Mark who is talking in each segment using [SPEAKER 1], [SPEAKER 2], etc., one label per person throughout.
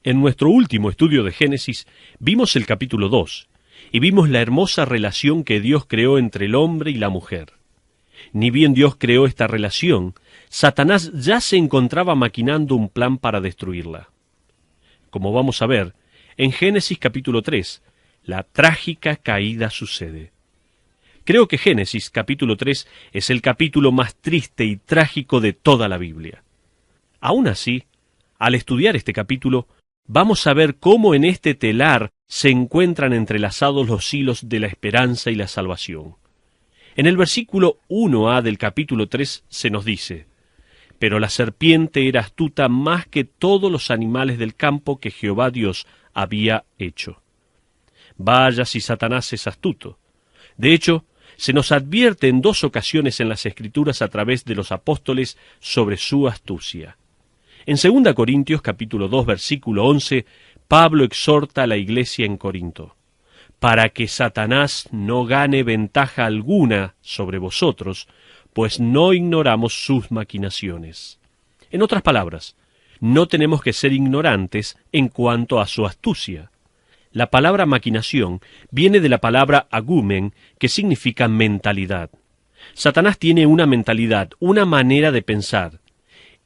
[SPEAKER 1] En nuestro último estudio de Génesis vimos el capítulo 2 y vimos la hermosa relación que Dios creó entre el hombre y la mujer. Ni bien Dios creó esta relación, Satanás ya se encontraba maquinando un plan para destruirla. Como vamos a ver, en Génesis capítulo 3, la trágica caída sucede. Creo que Génesis capítulo 3 es el capítulo más triste y trágico de toda la Biblia. Aún así, al estudiar este capítulo, vamos a ver cómo en este telar se encuentran entrelazados los hilos de la esperanza y la salvación. En el versículo 1a del capítulo 3 se nos dice: «Pero la serpiente era astuta más que todos los animales del campo que Jehová Dios había hecho». Vaya si Satanás es astuto. De hecho, se nos advierte en 2 ocasiones en las Escrituras a través de los apóstoles sobre su astucia. En 2 Corintios capítulo 2 versículo 11, Pablo exhorta a la iglesia en Corinto: «Para que Satanás no gane ventaja alguna sobre vosotros, pues no ignoramos sus maquinaciones». En otras palabras, no tenemos que ser ignorantes en cuanto a su astucia. La palabra maquinación viene de la palabra agumen, que significa mentalidad. Satanás tiene una mentalidad, una manera de pensar.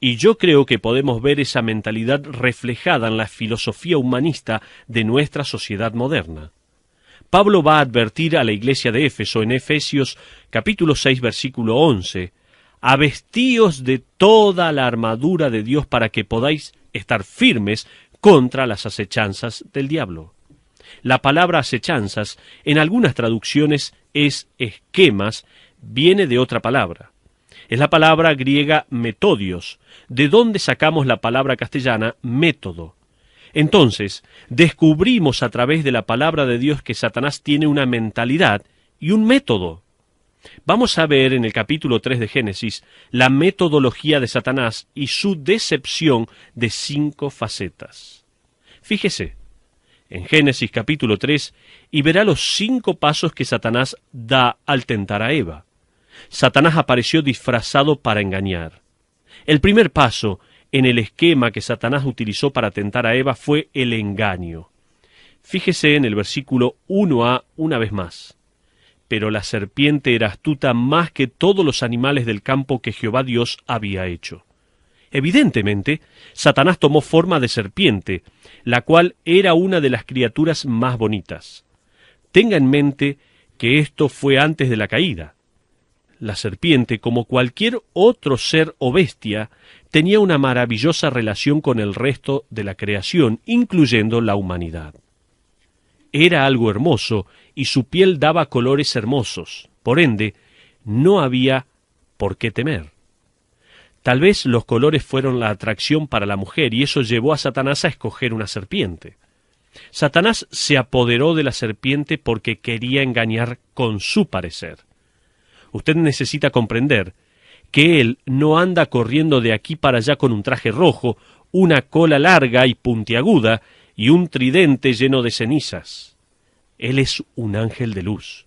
[SPEAKER 1] Y yo creo que podemos ver esa mentalidad reflejada en la filosofía humanista de nuestra sociedad moderna. Pablo va a advertir a la iglesia de Éfeso en Efesios capítulo 6 versículo 11: «Avestíos de toda la armadura de Dios para que podáis estar firmes contra las acechanzas del diablo». La palabra acechanzas en algunas traducciones es esquemas, viene de otra palabra. Es la palabra griega metodios, de donde sacamos la palabra castellana método. Entonces, descubrimos a través de la palabra de Dios que Satanás tiene una mentalidad y un método. Vamos a ver en el capítulo 3 de Génesis la metodología de Satanás y su decepción de 5 facetas. Fíjese en Génesis capítulo 3 y verá los 5 pasos que Satanás da al tentar a Eva. Satanás apareció disfrazado para engañar. El primer paso en el esquema que Satanás utilizó para tentar a Eva fue el engaño. Fíjese en el versículo 1a una vez más: «Pero la serpiente era astuta más que todos los animales del campo que Jehová Dios había hecho». Evidentemente, Satanás tomó forma de serpiente, la cual era una de las criaturas más bonitas. Tenga en mente que esto fue antes de la caída. La serpiente, como cualquier otro ser o bestia, tenía una maravillosa relación con el resto de la creación, incluyendo la humanidad. Era algo hermoso y su piel daba colores hermosos. Por ende, no había por qué temer. Tal vez los colores fueron la atracción para la mujer y eso llevó a Satanás a escoger una serpiente. Satanás se apoderó de la serpiente porque quería engañar con su parecer. Usted necesita comprender que él no anda corriendo de aquí para allá con un traje rojo, una cola larga y puntiaguda y un tridente lleno de cenizas. Él es un ángel de luz.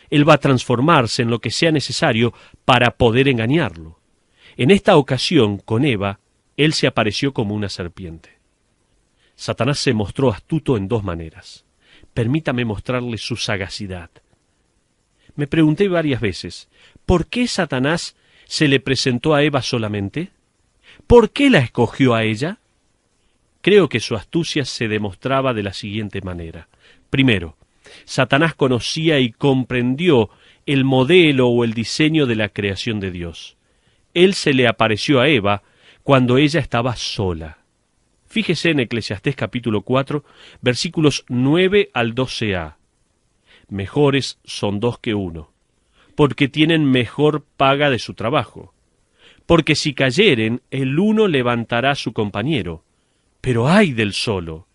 [SPEAKER 1] Él va a transformarse en lo que sea necesario para poder engañarlo. En esta ocasión, con Eva, él se apareció como una serpiente. Satanás se mostró astuto en 2 maneras. Permítame mostrarle su sagacidad. Me pregunté varias veces, ¿por qué Satanás se le presentó a Eva solamente? ¿Por qué la escogió a ella? Creo que su astucia se demostraba de la siguiente manera. Primero, Satanás conocía y comprendió el modelo o el diseño de la creación de Dios. Él se le apareció a Eva cuando ella estaba sola. Fíjese en Eclesiastés capítulo 4, versículos 9 al 12a. «Mejores son 2 que 1, porque tienen mejor paga de su trabajo. Porque si cayeren, el uno levantará a su compañero. Pero ay del solo,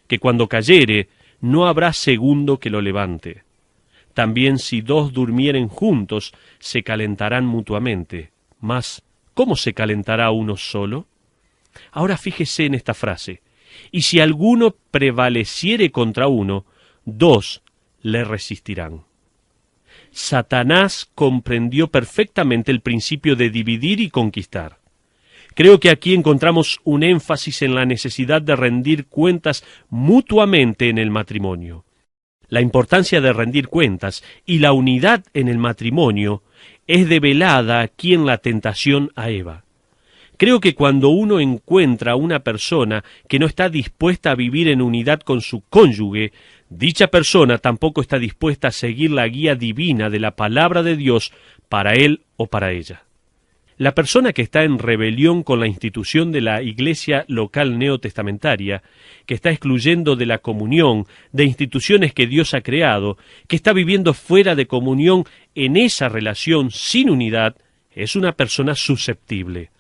[SPEAKER 1] que cuando cayere, no habrá segundo que lo levante. También si 2 durmieren juntos, se calentarán mutuamente. Mas, ¿cómo se calentará uno solo?». Ahora fíjese en esta frase: «Y si alguno prevaleciere contra uno, 2 le resistirán». Satanás comprendió perfectamente el principio de dividir y conquistar. Creo que aquí encontramos un énfasis en la necesidad de rendir cuentas mutuamente en el matrimonio. La importancia de rendir cuentas y la unidad en el matrimonio es develada aquí en la tentación a Eva. Creo que cuando uno encuentra a una persona que no está dispuesta a vivir en unidad con su cónyuge, dicha persona tampoco está dispuesta a seguir la guía divina de la palabra de Dios para él o para ella. La persona que está en rebelión con la institución de la iglesia local neotestamentaria, que está excluyendo de la comunión de instituciones que Dios ha creado, que está viviendo fuera de comunión en esa relación sin unidad, es una persona susceptible.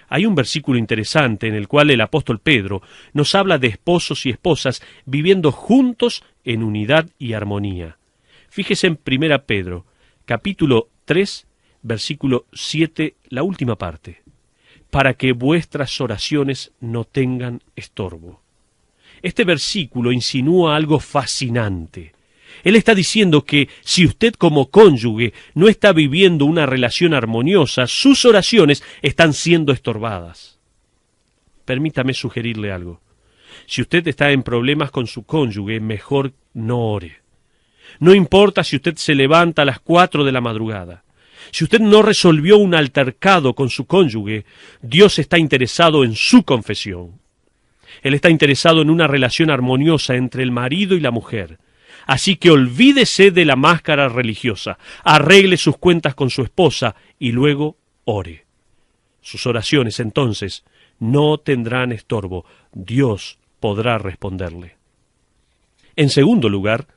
[SPEAKER 1] Hay un versículo interesante en el cual el apóstol Pedro nos habla de esposos y esposas viviendo juntos en unidad y armonía. Fíjese en 1 Pedro, capítulo 3, versículo 7, la última parte. Para que vuestras oraciones no tengan estorbo. Este versículo insinúa algo fascinante. Él está diciendo que si usted como cónyuge no está viviendo una relación armoniosa, sus oraciones están siendo estorbadas. Permítame sugerirle algo. Si usted está en problemas con su cónyuge, mejor no ore. No importa si usted se levanta a las 4 de la madrugada. Si usted no resolvió un altercado con su cónyuge, Dios está interesado en su confesión. Él está interesado en una relación armoniosa entre el marido y la mujer. Así que olvídese de la máscara religiosa, arregle sus cuentas con su esposa y luego ore. Sus oraciones, entonces, no tendrán estorbo. Dios podrá responderle. En segundo lugar,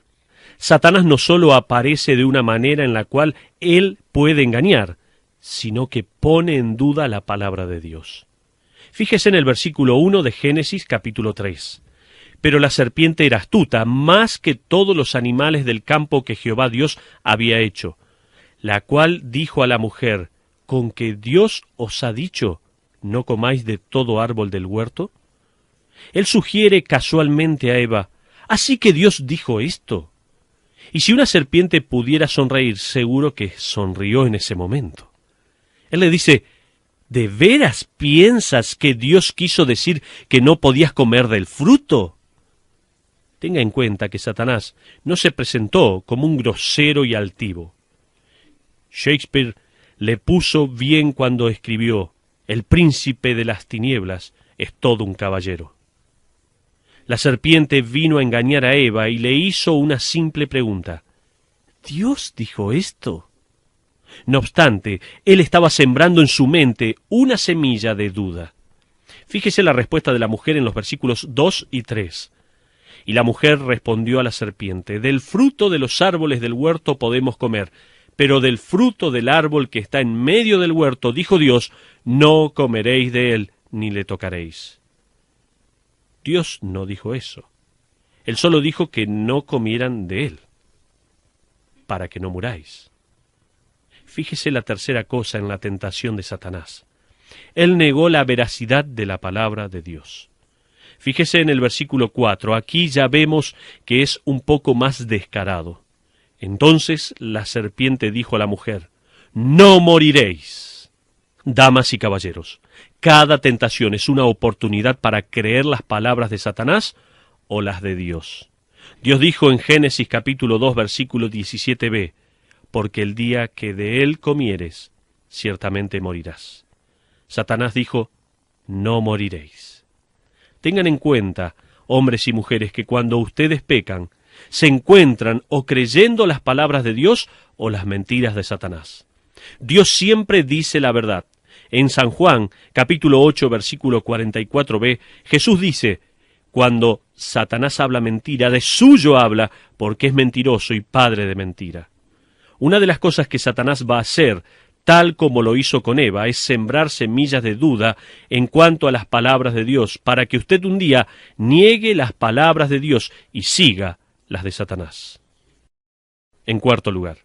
[SPEAKER 1] Satanás no solo aparece de una manera en la cual él puede engañar, sino que pone en duda la palabra de Dios. Fíjese en el versículo 1 de Génesis capítulo 3. Pero la serpiente era astuta, más que todos los animales del campo que Jehová Dios había hecho, la cual dijo a la mujer, ¿con que Dios os ha dicho, no comáis de todo árbol del huerto? Él sugiere casualmente a Eva, ¿así que Dios dijo esto? Y si una serpiente pudiera sonreír, seguro que sonrió en ese momento. Él le dice, ¿de veras piensas que Dios quiso decir que no podías comer del fruto? Tenga en cuenta que Satanás no se presentó como un grosero y altivo. Shakespeare le puso bien cuando escribió, el príncipe de las tinieblas es todo un caballero. La serpiente vino a engañar a Eva y le hizo una simple pregunta. ¿Dios dijo esto? No obstante, él estaba sembrando en su mente una semilla de duda. Fíjese la respuesta de la mujer en los versículos 2 y 3. Y la mujer respondió a la serpiente, del fruto de los árboles del huerto podemos comer, pero del fruto del árbol que está en medio del huerto, dijo Dios, no comeréis de él, ni le tocaréis. Dios no dijo eso. Él solo dijo que no comieran de él, para que no muráis. Fíjese la tercera cosa en la tentación de Satanás. Él negó la veracidad de la palabra de Dios. Fíjese en el versículo 4, aquí ya vemos que es un poco más descarado. Entonces la serpiente dijo a la mujer, no moriréis. Damas y caballeros, cada tentación es una oportunidad para creer las palabras de Satanás o las de Dios. Dios dijo en Génesis capítulo 2, versículo 17b, porque el día que de él comieres, ciertamente morirás. Satanás dijo, no moriréis. Tengan en cuenta, hombres y mujeres, que cuando ustedes pecan, se encuentran o creyendo las palabras de Dios o las mentiras de Satanás. Dios siempre dice la verdad. En San Juan, capítulo 8, versículo 44b, Jesús dice, cuando Satanás habla mentira, de suyo habla, porque es mentiroso y padre de mentira. Una de las cosas que Satanás va a hacer, tal como lo hizo con Eva, es sembrar semillas de duda en cuanto a las palabras de Dios, para que usted un día niegue las palabras de Dios y siga las de Satanás. En cuarto lugar,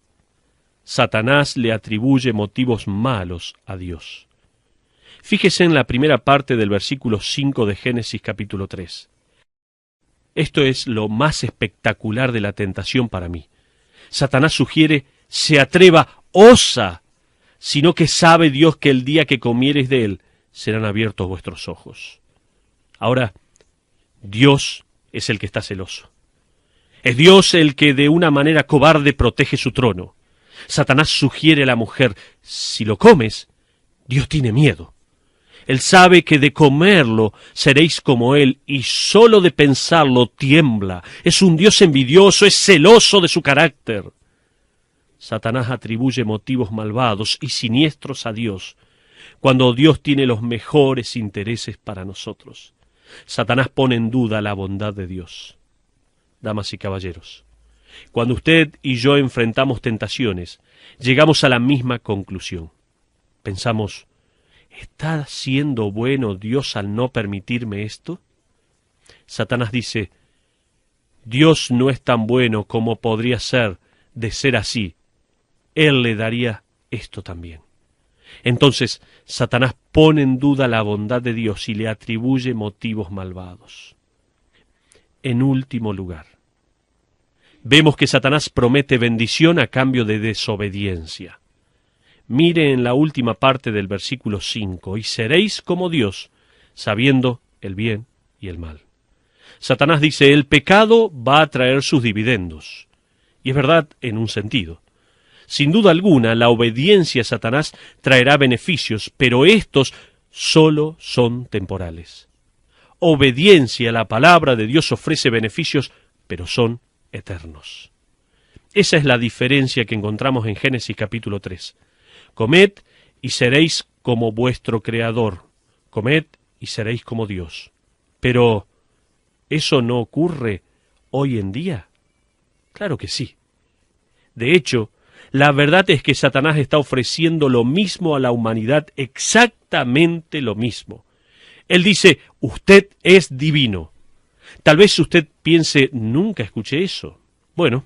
[SPEAKER 1] Satanás le atribuye motivos malos a Dios. Fíjese en la primera parte del versículo 5 de Génesis capítulo 3. Esto es lo más espectacular de la tentación para mí. Satanás sugiere, se atreva, osa, sino que sabe Dios que el día que comiereis de él, serán abiertos vuestros ojos. Ahora, Dios es el que está celoso. Es Dios el que de una manera cobarde protege su trono. Satanás sugiere a la mujer, si lo comes, Dios tiene miedo. Él sabe que de comerlo seréis como Él, y solo de pensarlo tiembla. Es un Dios envidioso, es celoso de su carácter. Satanás atribuye motivos malvados y siniestros a Dios, cuando Dios tiene los mejores intereses para nosotros. Satanás pone en duda la bondad de Dios. Damas y caballeros, cuando usted y yo enfrentamos tentaciones, llegamos a la misma conclusión. Pensamos, ¿está siendo bueno Dios al no permitirme esto? Satanás dice, Dios no es tan bueno como podría ser. De ser así, Él le daría esto también. Entonces, Satanás pone en duda la bondad de Dios y le atribuye motivos malvados. En último lugar, vemos que Satanás promete bendición a cambio de desobediencia. Mire en la última parte del versículo 5, y seréis como Dios, sabiendo el bien y el mal. Satanás dice, el pecado va a traer sus dividendos. Y es verdad en un sentido. Sin duda alguna, la obediencia a Satanás traerá beneficios, pero estos solo son temporales. Obediencia a la palabra de Dios ofrece beneficios, pero son eternos. Esa es la diferencia que encontramos en Génesis capítulo 3. Comed y seréis como vuestro Creador. Comed y seréis como Dios. Pero, ¿eso no ocurre hoy en día? Claro que sí. De hecho, la verdad es que Satanás está ofreciendo lo mismo a la humanidad, exactamente lo mismo. Él dice, usted es divino. Tal vez usted piense, nunca escuché eso. Bueno,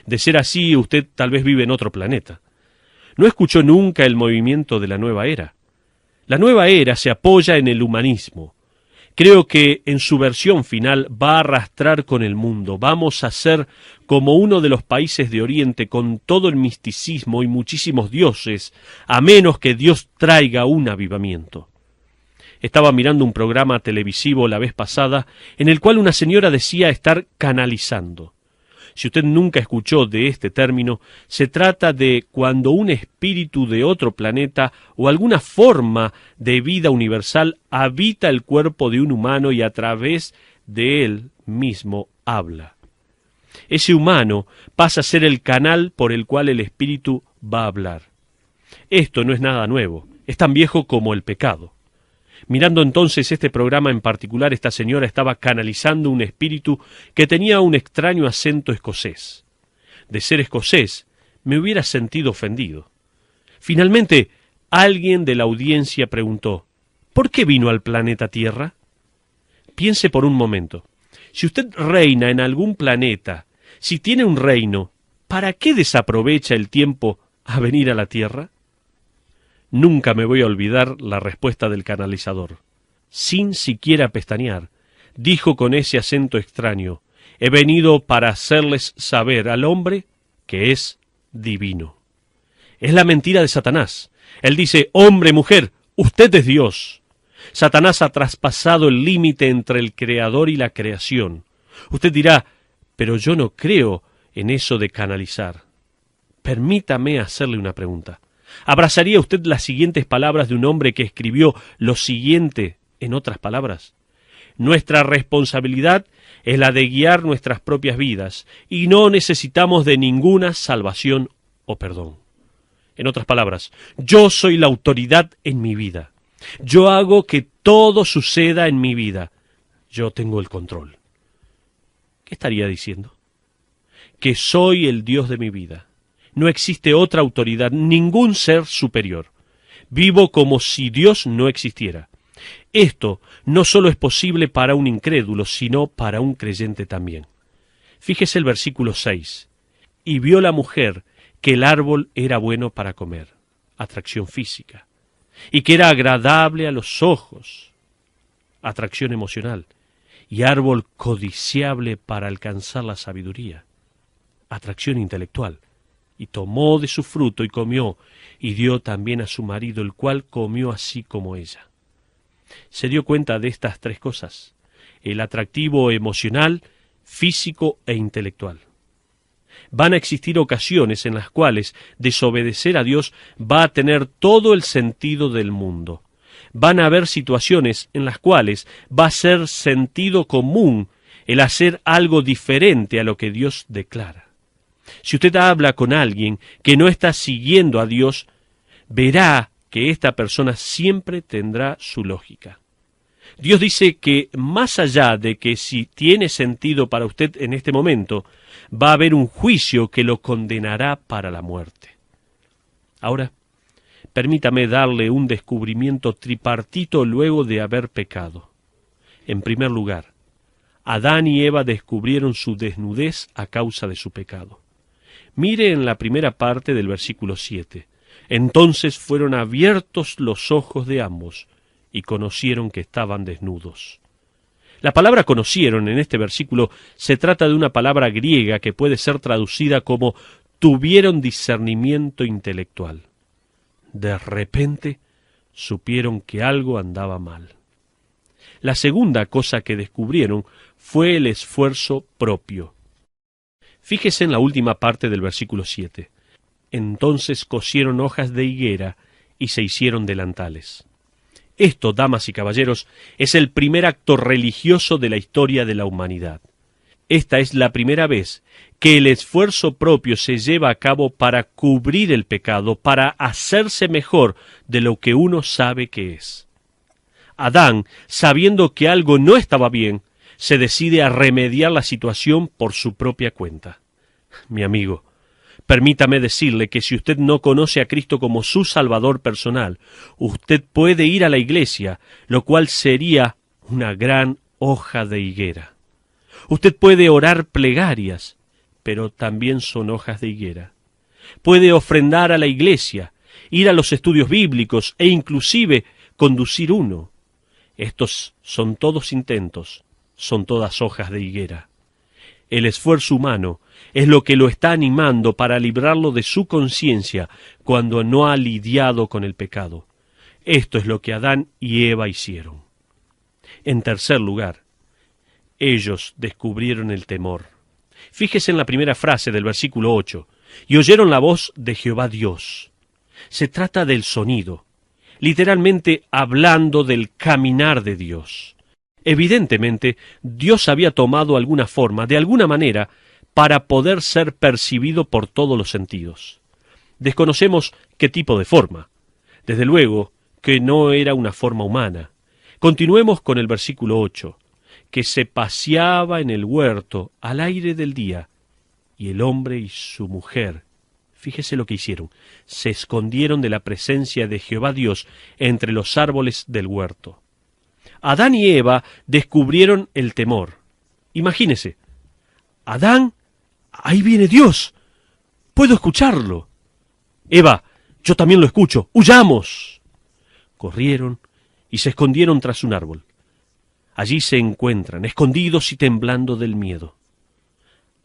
[SPEAKER 1] de ser así, usted tal vez vive en otro planeta. No escuchó nunca el movimiento de la nueva era. La nueva era se apoya en el humanismo. Creo que en su versión final va a arrastrar con el mundo. Vamos a ser como uno de los países de Oriente con todo el misticismo y muchísimos dioses, a menos que Dios traiga un avivamiento. Estaba mirando un programa televisivo la vez pasada en el cual una señora decía estar canalizando. Si usted nunca escuchó de este término, se trata de cuando un espíritu de otro planeta o alguna forma de vida universal habita el cuerpo de un humano y a través de él mismo habla. Ese humano pasa a ser el canal por el cual el espíritu va a hablar. Esto no es nada nuevo, es tan viejo como el pecado. Mirando entonces este programa en particular, esta señora estaba canalizando un espíritu que tenía un extraño acento escocés. De ser escocés, me hubiera sentido ofendido. Finalmente, alguien de la audiencia preguntó, ¿por qué vino al planeta Tierra? Piense por un momento. Si usted reina en algún planeta, si tiene un reino, ¿para qué desaprovecha el tiempo a venir a la Tierra? Nunca me voy a olvidar la respuesta del canalizador. Sin siquiera pestañear, dijo con ese acento extraño, he venido para hacerles saber al hombre que es divino. Es la mentira de Satanás. Él dice, hombre, mujer, usted es Dios. Satanás ha traspasado el límite entre el Creador y la creación. Usted dirá, pero yo no creo en eso de canalizar. Permítame hacerle una pregunta. ¿Abrazaría usted las siguientes palabras de un hombre que escribió lo siguiente en otras palabras? Nuestra responsabilidad es la de guiar nuestras propias vidas y no necesitamos de ninguna salvación o perdón. En otras palabras, yo soy la autoridad en mi vida. Yo hago que todo suceda en mi vida. Yo tengo el control. ¿Qué estaría diciendo? Que soy el Dios de mi vida. No existe otra autoridad, ningún ser superior. Vivo como si Dios no existiera. Esto no solo es posible para un incrédulo, sino para un creyente también. Fíjese el versículo 6. Y vio la mujer que el árbol era bueno para comer, atracción física, y que era agradable a los ojos, atracción emocional, y árbol codiciable para alcanzar la sabiduría, atracción intelectual. Y tomó de su fruto y comió, y dio también a su marido, el cual comió así como ella. Se dio cuenta de estas tres cosas: el atractivo emocional, físico e intelectual. Van a existir ocasiones en las cuales desobedecer a Dios va a tener todo el sentido del mundo. Van a haber situaciones en las cuales va a ser sentido común el hacer algo diferente a lo que Dios declara. Si usted habla con alguien que no está siguiendo a Dios, verá que esta persona siempre tendrá su lógica. Dios dice que más allá de que si tiene sentido para usted en este momento, va a haber un juicio que lo condenará para la muerte. Ahora, permítame darle un descubrimiento tripartito luego de haber pecado. En primer lugar, Adán y Eva descubrieron su desnudez a causa de su pecado. Mire en la primera parte del versículo 7. Entonces fueron abiertos los ojos de ambos, y conocieron que estaban desnudos. La palabra conocieron en este versículo se trata de una palabra griega que puede ser traducida como tuvieron discernimiento intelectual. De repente supieron que algo andaba mal. La segunda cosa que descubrieron fue el esfuerzo propio. Fíjese en la última parte del versículo 7. Entonces cosieron hojas de higuera y se hicieron delantales. Esto, damas y caballeros, es el primer acto religioso de la historia de la humanidad. Esta es la primera vez que el esfuerzo propio se lleva a cabo para cubrir el pecado, para hacerse mejor de lo que uno sabe que es. Adán, sabiendo que algo no estaba bien, se decide a remediar la situación por su propia cuenta. Mi amigo, permítame decirle que si usted no conoce a Cristo como su Salvador personal, usted puede ir a la iglesia, lo cual sería una gran hoja de higuera. Usted puede orar plegarias, pero también son hojas de higuera. Puede ofrendar a la iglesia, ir a los estudios bíblicos e inclusive conducir uno. Estos son todos intentos, son todas hojas de higuera. El esfuerzo humano es lo que lo está animando para librarlo de su conciencia cuando no ha lidiado con el pecado. Esto es lo que Adán y Eva hicieron. En tercer lugar, ellos descubrieron el temor. Fíjese en la primera frase del versículo 8. Y oyeron la voz de Jehová Dios. Se trata del sonido, literalmente hablando del caminar de Dios. Evidentemente, Dios había tomado alguna forma, de alguna manera, para poder ser percibido por todos los sentidos. Desconocemos qué tipo de forma. Desde luego que no era una forma humana. Continuemos con el versículo 8, que se paseaba en el huerto al aire del día, y el hombre y su mujer, fíjese lo que hicieron, se escondieron de la presencia de Jehová Dios entre los árboles del huerto. Adán y Eva descubrieron el temor. Imagínese, Adán, ahí viene Dios, puedo escucharlo. Eva, yo también lo escucho, ¡huyamos! Corrieron y se escondieron tras un árbol. Allí se encuentran, escondidos y temblando del miedo.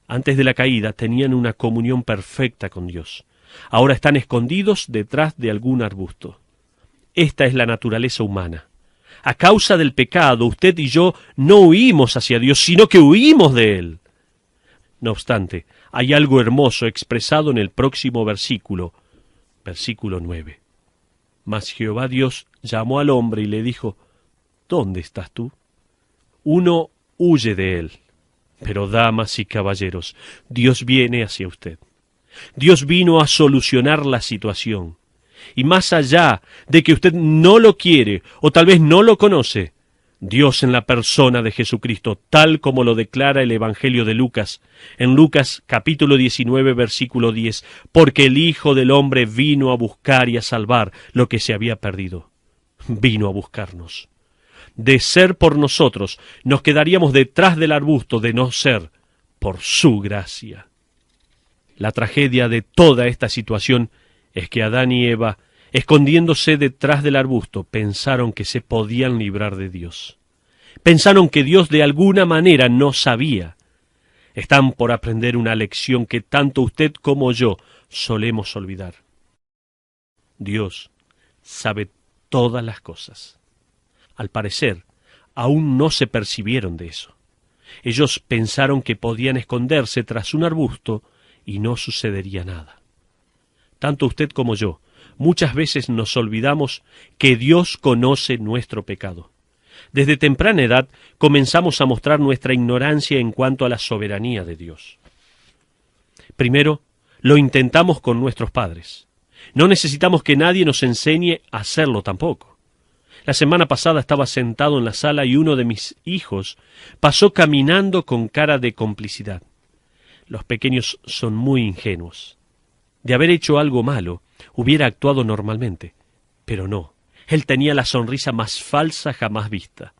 [SPEAKER 1] Antes de la caída tenían una comunión perfecta con Dios. Ahora están escondidos detrás de algún arbusto. Esta es la naturaleza humana. A causa del pecado, usted y yo no huimos hacia Dios, sino que huimos de Él. No obstante, hay algo hermoso expresado en el próximo versículo, versículo 9. Mas Jehová Dios llamó al hombre y le dijo, ¿dónde estás tú? Uno huye de él, pero damas y caballeros, Dios viene hacia usted. Dios vino a solucionar la situación. Y más allá de que usted no lo quiere o tal vez no lo conoce, Dios en la persona de Jesucristo, tal como lo declara el Evangelio de Lucas, en Lucas capítulo 19, versículo 10, porque el Hijo del Hombre vino a buscar y a salvar lo que se había perdido. Vino a buscarnos. De ser por nosotros, nos quedaríamos detrás del arbusto, de no ser por su gracia. La tragedia de toda esta situación es que Adán y Eva, escondiéndose detrás del arbusto, pensaron que se podían librar de Dios. Pensaron que Dios de alguna manera no sabía. Están por aprender una lección que tanto usted como yo solemos olvidar. Dios sabe todas las cosas. al parecer, aún no se percibieron de eso. Ellos pensaron que podían esconderse tras un arbusto y no sucedería nada. Tanto usted como yo, muchas veces nos olvidamos que Dios conoce nuestro pecado. Desde temprana edad comenzamos a mostrar nuestra ignorancia en cuanto a la soberanía de Dios. Primero, lo intentamos con nuestros padres. No necesitamos que nadie nos enseñe a hacerlo tampoco. La semana pasada estaba sentado en la sala y uno de mis hijos pasó caminando con cara de complicidad. Los pequeños son muy ingenuos. De haber hecho algo malo, hubiera actuado normalmente, pero no. Él tenía la sonrisa más falsa jamás vista.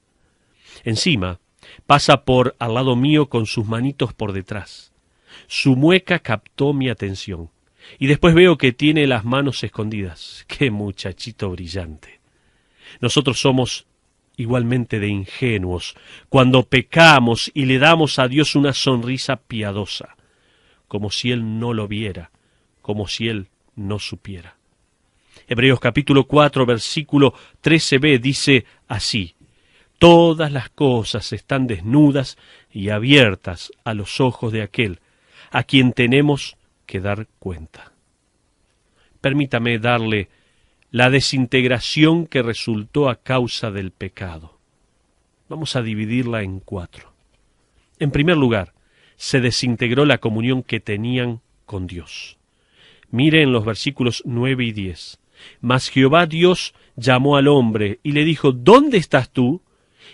[SPEAKER 1] Encima, pasa por al lado mío con sus manitos por detrás. Su mueca captó mi atención, y después veo que tiene las manos escondidas. ¡Qué muchachito brillante! Nosotros somos igualmente de ingenuos cuando pecamos y le damos a Dios una sonrisa piadosa, como si Él no lo viera, como si Él no supiera. Hebreos capítulo 4, versículo 13b dice así: todas las cosas están desnudas y abiertas a los ojos de aquel a quien tenemos que dar cuenta. Permítame darle la desintegración que resultó a causa del pecado. Vamos a dividirla en 4. En primer lugar, se desintegró la comunión que tenían con Dios. Mire en los versículos 9 y 10. Mas Jehová Dios llamó al hombre y le dijo: ¿dónde estás tú?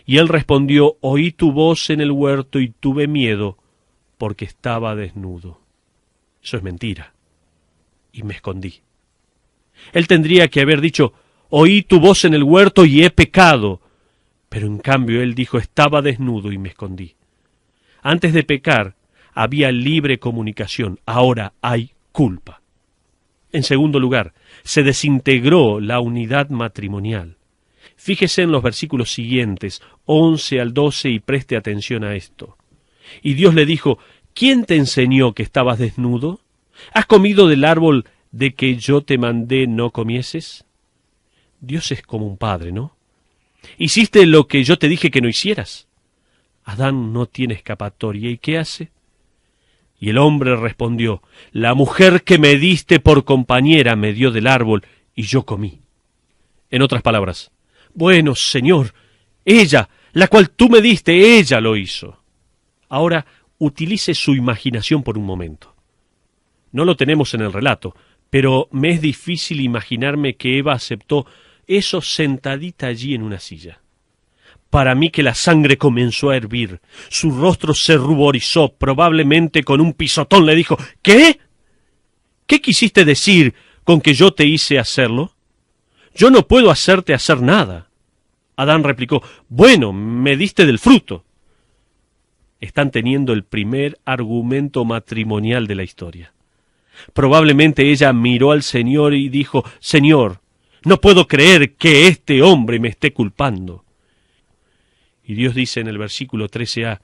[SPEAKER 1] Y él respondió: oí tu voz en el huerto y tuve miedo, porque estaba desnudo. Eso es mentira. Y me escondí. Él tendría que haber dicho: oí tu voz en el huerto y he pecado. Pero en cambio él dijo: estaba desnudo y me escondí. Antes de pecar había libre comunicación, ahora hay culpa. En segundo lugar, se desintegró la unidad matrimonial. Fíjese en los versículos siguientes, 11 al 12, y preste atención a esto. Y Dios le dijo: ¿quién te enseñó que estabas desnudo? ¿Has comido del árbol de que yo te mandé no comieses? Dios es como un padre, ¿no? ¿Hiciste lo que yo te dije que no hicieras? Adán no tiene escapatoria, ¿y qué hace? Y el hombre respondió: la mujer que me diste por compañera me dio del árbol y yo comí. En otras palabras, bueno, Señor, ella, la cual tú me diste, ella lo hizo. Ahora, utilice su imaginación por un momento. No lo tenemos en el relato, pero me es difícil imaginarme que Eva aceptó eso sentadita allí en una silla. Para mí que la sangre comenzó a hervir, su rostro se ruborizó, probablemente con un pisotón le dijo: ¿qué? ¿Qué quisiste decir con que yo te hice hacerlo? Yo no puedo hacerte hacer nada. Adán replicó: bueno, me diste del fruto. Están teniendo el primer argumento matrimonial de la historia. Probablemente ella miró al Señor y dijo: Señor, no puedo creer que este hombre me esté culpando. Y Dios dice en el versículo 13a: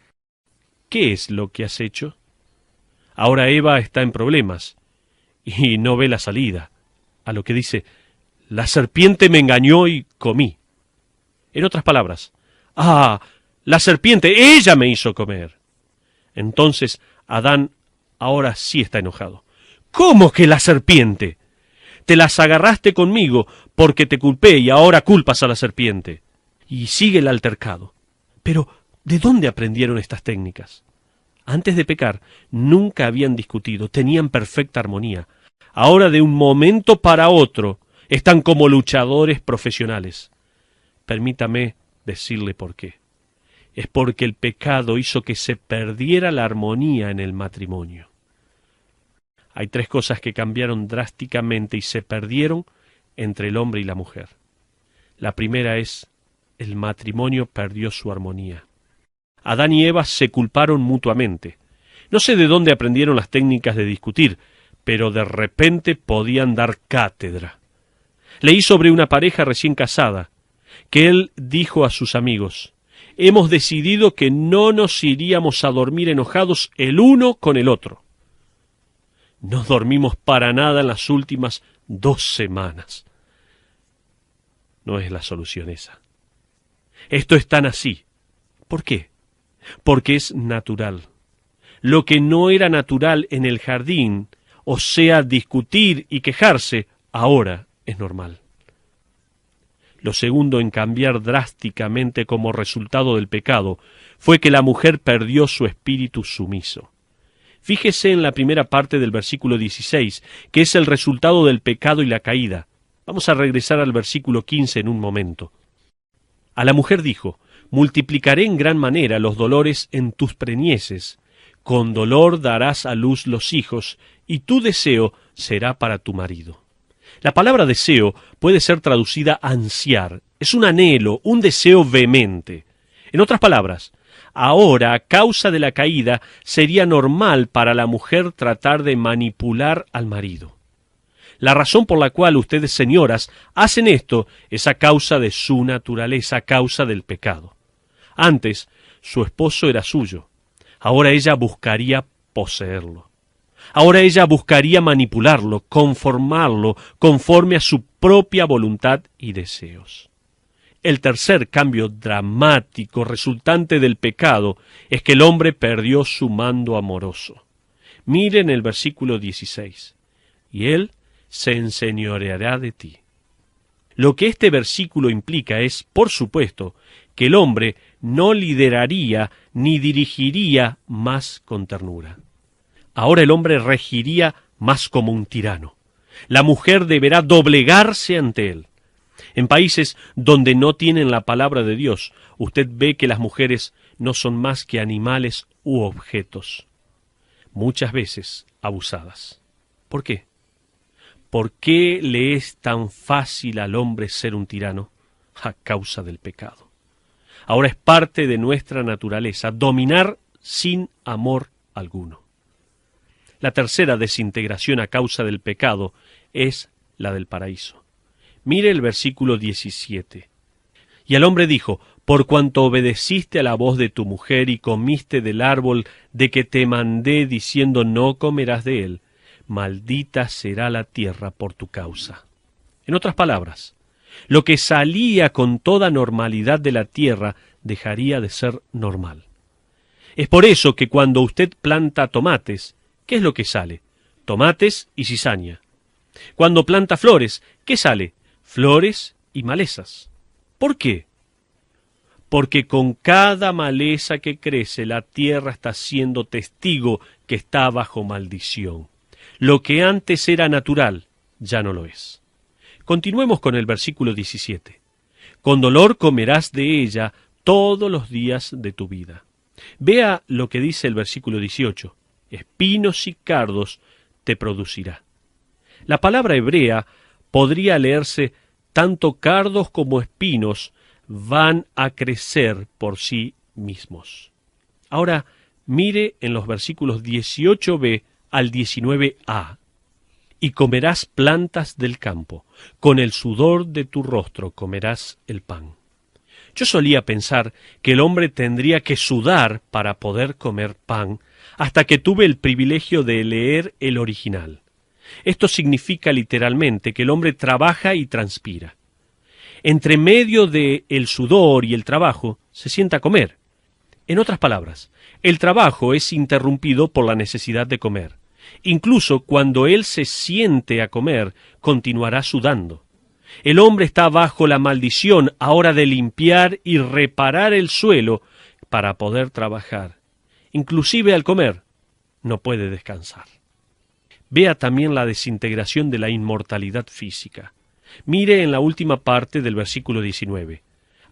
[SPEAKER 1] ¿qué es lo que has hecho? Ahora Eva está en problemas y no ve la salida. A lo que dice: la serpiente me engañó y comí. En otras palabras, la serpiente, ella me hizo comer. Entonces Adán ahora sí está enojado. ¿Cómo que la serpiente? Te las agarraste conmigo porque te culpé y ahora culpas a la serpiente. Y sigue el altercado. Pero, ¿de dónde aprendieron estas técnicas? Antes de pecar, nunca habían discutido, tenían perfecta armonía. Ahora, de un momento para otro, están como luchadores profesionales. Permítame decirle por qué. Es porque el pecado hizo que se perdiera la armonía en el matrimonio. Hay 3 cosas que cambiaron drásticamente y se perdieron entre el hombre y la mujer. La primera es: el matrimonio perdió su armonía. Adán y Eva se culparon mutuamente. No sé de dónde aprendieron las técnicas de discutir, pero de repente podían dar cátedra. Leí sobre una pareja recién casada, que él dijo a sus amigos: hemos decidido que no nos iríamos a dormir enojados el uno con el otro. No dormimos para nada en las últimas 2 semanas. No es la solución esa. Esto es tan así. ¿Por qué? Porque es natural. Lo que no era natural en el jardín, o sea, discutir y quejarse, ahora es normal. Lo segundo en cambiar drásticamente como resultado del pecado fue que la mujer perdió su espíritu sumiso. Fíjese en la primera parte del versículo 16, que es el resultado del pecado y la caída. Vamos a regresar al versículo 15 en un momento. A la mujer dijo: multiplicaré en gran manera los dolores en tus preñeces, con dolor darás a luz los hijos, y tu deseo será para tu marido. La palabra deseo puede ser traducida ansiar, es un anhelo, un deseo vehemente. En otras palabras, ahora, a causa de la caída, sería normal para la mujer tratar de manipular al marido. La razón por la cual ustedes, señoras, hacen esto es a causa de su naturaleza, a causa del pecado. Antes, su esposo era suyo. Ahora ella buscaría poseerlo. Ahora ella buscaría manipularlo, conformarlo, conforme a su propia voluntad y deseos. El tercer cambio dramático resultante del pecado es que el hombre perdió su mando amoroso. Miren el versículo 16. Y él se enseñoreará de ti. Lo que este versículo implica es, por supuesto, que el hombre no lideraría ni dirigiría más con ternura. Ahora el hombre regiría más como un tirano. La mujer deberá doblegarse ante él. En países donde no tienen la palabra de Dios, usted ve que las mujeres no son más que animales u objetos, muchas veces abusadas. ¿Por qué? ¿Por qué le es tan fácil al hombre ser un tirano? A causa del pecado. Ahora es parte de nuestra naturaleza dominar sin amor alguno. La tercera desintegración a causa del pecado es la del paraíso. Mire el versículo 17. Y el hombre dijo: por cuanto obedeciste a la voz de tu mujer y comiste del árbol de que te mandé diciendo no comerás de él, maldita será la tierra por tu causa. En otras palabras, lo que salía con toda normalidad de la tierra dejaría de ser normal. Es por eso que cuando usted planta tomates, ¿qué es lo que sale? Tomates y cizaña. Cuando planta flores, ¿qué sale? Flores y malezas. ¿Por qué? Porque con cada maleza que crece, la tierra está siendo testigo que está bajo maldición. Lo que antes era natural, ya no lo es. Continuemos con el versículo 17. Con dolor comerás de ella todos los días de tu vida. Vea lo que dice el versículo 18. Espinos y cardos te producirá. La palabra hebrea podría leerse: tanto cardos como espinos van a crecer por sí mismos. Ahora, mire en los versículos 18b al 19a. Y comerás plantas del campo, con el sudor de tu rostro comerás el pan. Yo solía pensar que el hombre tendría que sudar para poder comer pan, hasta que tuve el privilegio de leer el original. Esto significa literalmente que el hombre trabaja y transpira. Entre medio de el sudor y el trabajo se sienta a comer. En otras palabras, el trabajo es interrumpido por la necesidad de comer. Incluso cuando él se siente a comer, continuará sudando. El hombre está bajo la maldición ahora de limpiar y reparar el suelo para poder trabajar. Inclusive al comer, no puede descansar. Vea también la desintegración de la inmortalidad física. Mire en la última parte del versículo 19.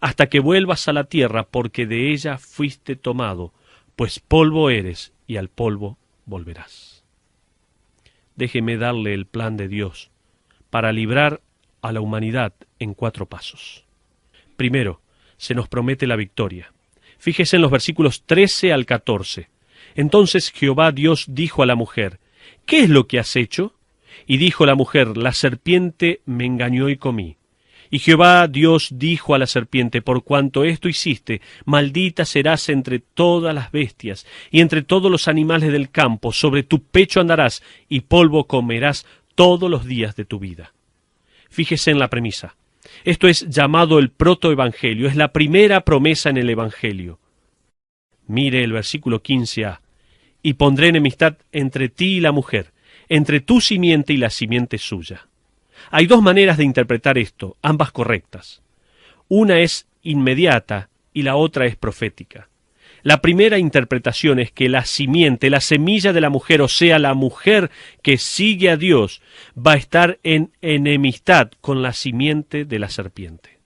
[SPEAKER 1] Hasta que vuelvas a la tierra, porque de ella fuiste tomado, pues polvo eres y al polvo volverás. Déjeme darle el plan de Dios para librar a la humanidad en 4 pasos. Primero, se nos promete la victoria. Fíjese en los versículos 13 al 14. Entonces Jehová Dios dijo a la mujer: ¿qué es lo que has hecho? Y dijo la mujer: la serpiente me engañó y comí. Y Jehová Dios dijo a la serpiente: por cuanto esto hiciste, maldita serás entre todas las bestias, y entre todos los animales del campo, sobre tu pecho andarás, y polvo comerás todos los días de tu vida. Fíjese en la premisa. Esto es llamado el protoevangelio, es la primera promesa en el evangelio. Mire el versículo 15a. Y pondré enemistad entre ti y la mujer, entre tu simiente y la simiente suya. Hay dos maneras de interpretar esto, ambas correctas. Una es inmediata y la otra es profética. La primera interpretación es que la simiente, la semilla de la mujer, o sea, la mujer que sigue a Dios, va a estar en enemistad con la simiente de la serpiente.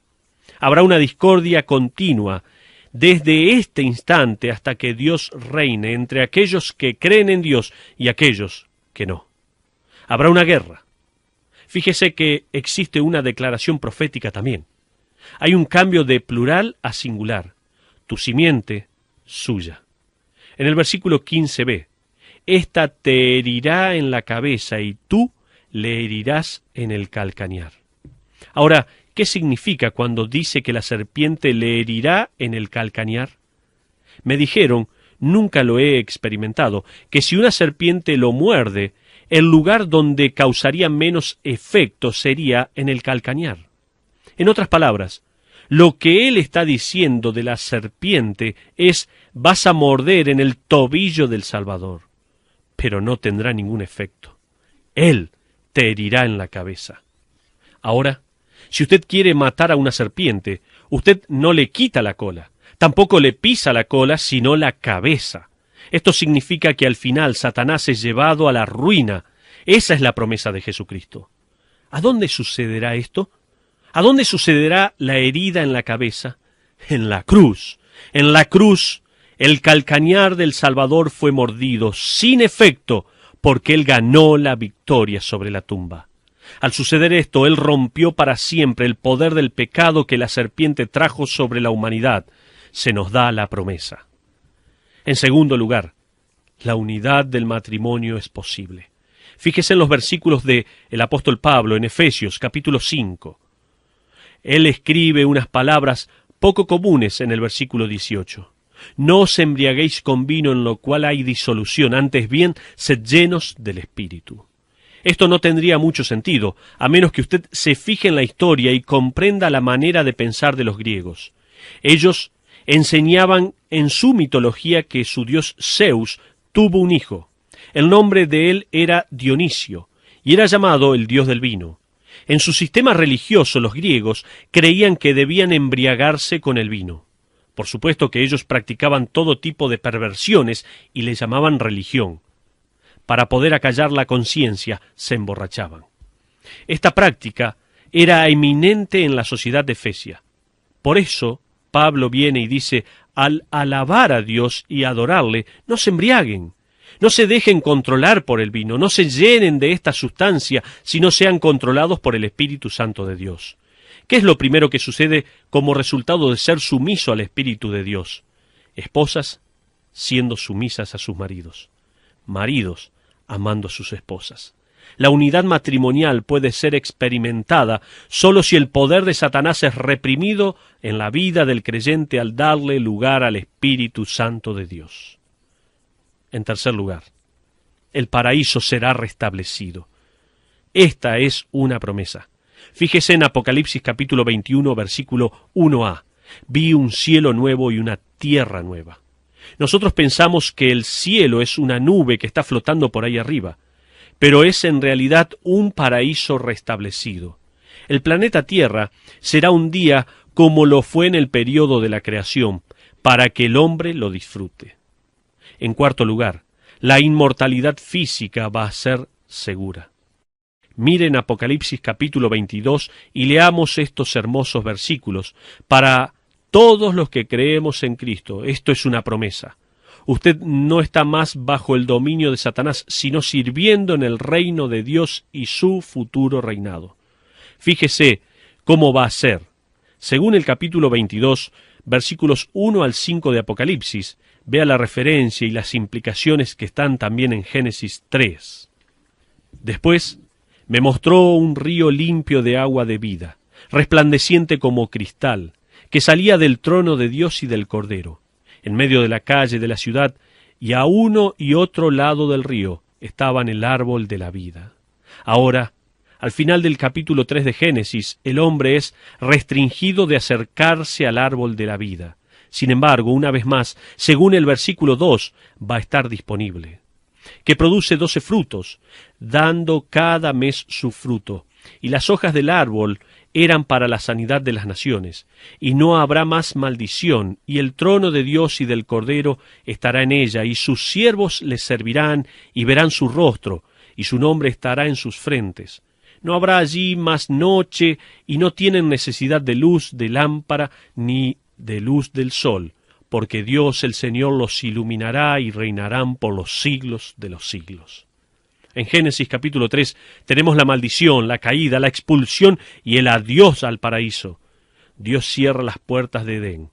[SPEAKER 1] Habrá una discordia continua desde este instante hasta que Dios reine entre aquellos que creen en Dios y aquellos que no. Habrá una guerra. Fíjese que existe una declaración profética también. Hay un cambio de plural a singular. Tu simiente, suya. En el versículo 15b, ésta te herirá en la cabeza y tú le herirás en el calcañar. Ahora, ¿qué significa cuando dice que la serpiente le herirá en el calcañar? Me dijeron, nunca lo he experimentado, que si una serpiente lo muerde, el lugar donde causaría menos efecto sería en el calcañar. En otras palabras, lo que él está diciendo de la serpiente es, vas a morder en el tobillo del Salvador, pero no tendrá ningún efecto. Él te herirá en la cabeza. Ahora, si usted quiere matar a una serpiente, usted no le quita la cola, tampoco le pisa la cola, sino la cabeza. Esto significa que al final Satanás es llevado a la ruina. Esa es la promesa de Jesucristo. ¿A dónde sucederá esto? ¿A dónde sucederá la herida en la cabeza? En la cruz. En la cruz, el calcañar del Salvador fue mordido sin efecto, porque Él ganó la victoria sobre la tumba. Al suceder esto, Él rompió para siempre el poder del pecado que la serpiente trajo sobre la humanidad. Se nos da la promesa. En segundo lugar, la unidad del matrimonio es posible. Fíjese en los versículos del apóstol Pablo en Efesios, capítulo 5. Él escribe unas palabras poco comunes en el versículo 18. No os embriaguéis con vino en lo cual hay disolución, antes bien, sed llenos del Espíritu. Esto no tendría mucho sentido, a menos que usted se fije en la historia y comprenda la manera de pensar de los griegos. Ellos enseñaban en su mitología que su dios Zeus tuvo un hijo. El nombre de él era Dionisio, y era llamado el dios del vino. En su sistema religioso, los griegos creían que debían embriagarse con el vino. Por supuesto que ellos practicaban todo tipo de perversiones y le llamaban religión. Para poder acallar la conciencia, se emborrachaban. Esta práctica era eminente en la sociedad de Efesia. Por eso, Pablo viene y dice, al alabar a Dios y adorarle, no se embriaguen. No se dejen controlar por el vino, no se llenen de esta sustancia, sino sean controlados por el Espíritu Santo de Dios. ¿Qué es lo primero que sucede como resultado de ser sumiso al Espíritu de Dios? Esposas siendo sumisas a sus maridos, maridos amando a sus esposas. La unidad matrimonial puede ser experimentada solo si el poder de Satanás es reprimido en la vida del creyente al darle lugar al Espíritu Santo de Dios. En tercer lugar, el paraíso será restablecido. Esta es una promesa. Fíjese en Apocalipsis capítulo 21, versículo 1a. Vi un cielo nuevo y una tierra nueva. Nosotros pensamos que el cielo es una nube que está flotando por ahí arriba, pero es en realidad un paraíso restablecido. El planeta Tierra será un día como lo fue en el período de la creación, para que el hombre lo disfrute. En cuarto lugar, la inmortalidad física va a ser segura. Miren Apocalipsis capítulo 22 y leamos estos hermosos versículos. Para todos los que creemos en Cristo, esto es una promesa. Usted no está más bajo el dominio de Satanás, sino sirviendo en el reino de Dios y su futuro reinado. Fíjese cómo va a ser. Según el capítulo 22, versículos 1 al 5 de Apocalipsis, vea la referencia y las implicaciones que están también en Génesis 3. Después me mostró un río limpio de agua de vida, resplandeciente como cristal, que salía del trono de Dios y del Cordero. En medio de la calle de la ciudad, y a uno y otro lado del río, estaban el árbol de la vida. Ahora, Al final del capítulo 3 de Génesis, el hombre es restringido de acercarse al árbol de la vida. Sin embargo, una vez más, según el versículo 2, va a estar disponible. Que produce 12 frutos, dando cada mes su fruto. Y las hojas del árbol eran para la sanidad de las naciones. Y no habrá más maldición, y el trono de Dios y del Cordero estará en ella, y sus siervos les servirán, y verán su rostro, y su nombre estará en sus frentes. No habrá allí más noche, y no tienen necesidad de luz de lámpara, ni de luz del sol, porque Dios el Señor los iluminará y reinarán por los siglos de los siglos. En Génesis capítulo 3 tenemos la maldición, la caída, la expulsión y el adiós al paraíso. Dios cierra las puertas de Edén.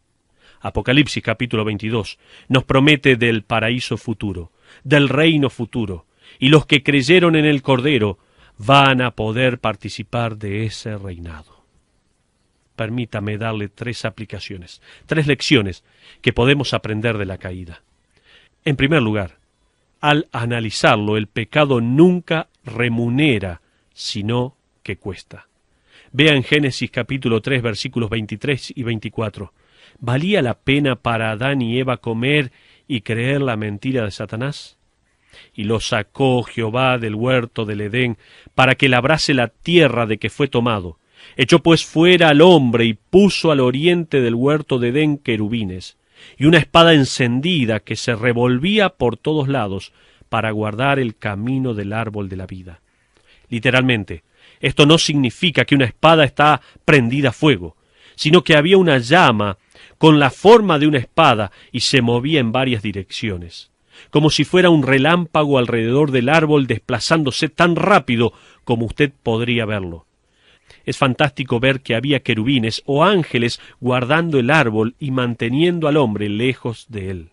[SPEAKER 1] Apocalipsis capítulo 22 nos promete del paraíso futuro, del reino futuro, y los que creyeron en el Cordero van a poder participar de ese reinado. Permítame darle 3 aplicaciones, 3 lecciones que podemos aprender de la caída. En primer lugar, al analizarlo, el pecado nunca remunera, sino que cuesta. Vea en Génesis capítulo 3, versículos 23 y 24. ¿Valía la pena para Adán y Eva comer y creer la mentira de Satanás? Y los sacó Jehová del huerto del Edén, para que labrase la tierra de que fue tomado. Echó pues fuera al hombre, y puso al oriente del huerto de Edén querubines, y una espada encendida que se revolvía por todos lados, para guardar el camino del árbol de la vida. Literalmente, esto no significa que una espada está prendida a fuego, sino que había una llama con la forma de una espada y se movía en varias direcciones, como si fuera un relámpago alrededor del árbol desplazándose tan rápido como usted podría verlo. Es fantástico ver que había querubines o ángeles guardando el árbol y manteniendo al hombre lejos de él.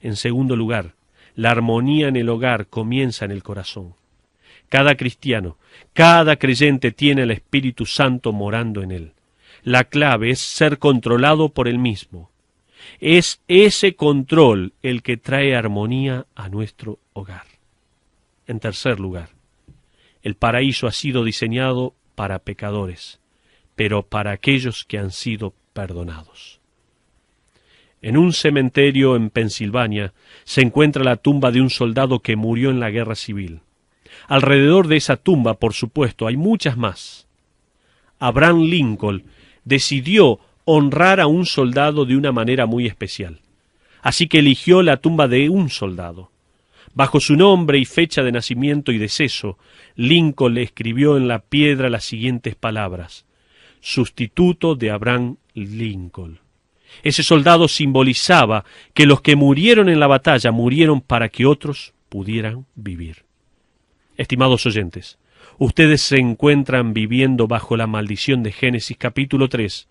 [SPEAKER 1] En segundo lugar, la armonía en el hogar comienza en el corazón. Cada cristiano, cada creyente tiene el Espíritu Santo morando en él. La clave es ser controlado por él mismo. Es ese control el que trae armonía a nuestro hogar. En tercer lugar, el paraíso ha sido diseñado para pecadores, pero para aquellos que han sido perdonados. En un cementerio en Pensilvania se encuentra la tumba de un soldado que murió en la guerra civil. Alrededor de esa tumba, por supuesto, hay muchas más. Abraham Lincoln decidió honrar a un soldado de una manera muy especial. Así que eligió la tumba de un soldado. Bajo su nombre y fecha de nacimiento y deceso, Lincoln le escribió en la piedra las siguientes palabras: sustituto de Abraham Lincoln. Ese soldado simbolizaba que los que murieron en la batalla murieron para que otros pudieran vivir. Estimados oyentes, ustedes se encuentran viviendo bajo la maldición de Génesis capítulo 3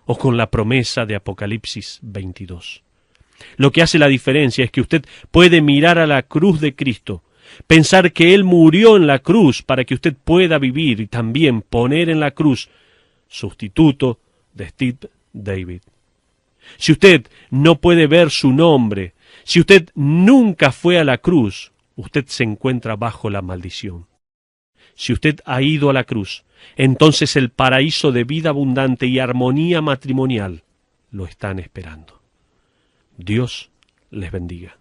[SPEAKER 1] o con la promesa de Apocalipsis 22. Lo que hace la diferencia es que usted puede mirar a la cruz de Cristo, pensar que Él murió en la cruz para que usted pueda vivir y también poner en la cruz sustituto de Steve David. Si usted no puede ver su nombre, si usted nunca fue a la cruz, usted se encuentra bajo la maldición. Si usted ha ido a la cruz, entonces el paraíso de vida abundante y armonía matrimonial lo están esperando. Dios les bendiga.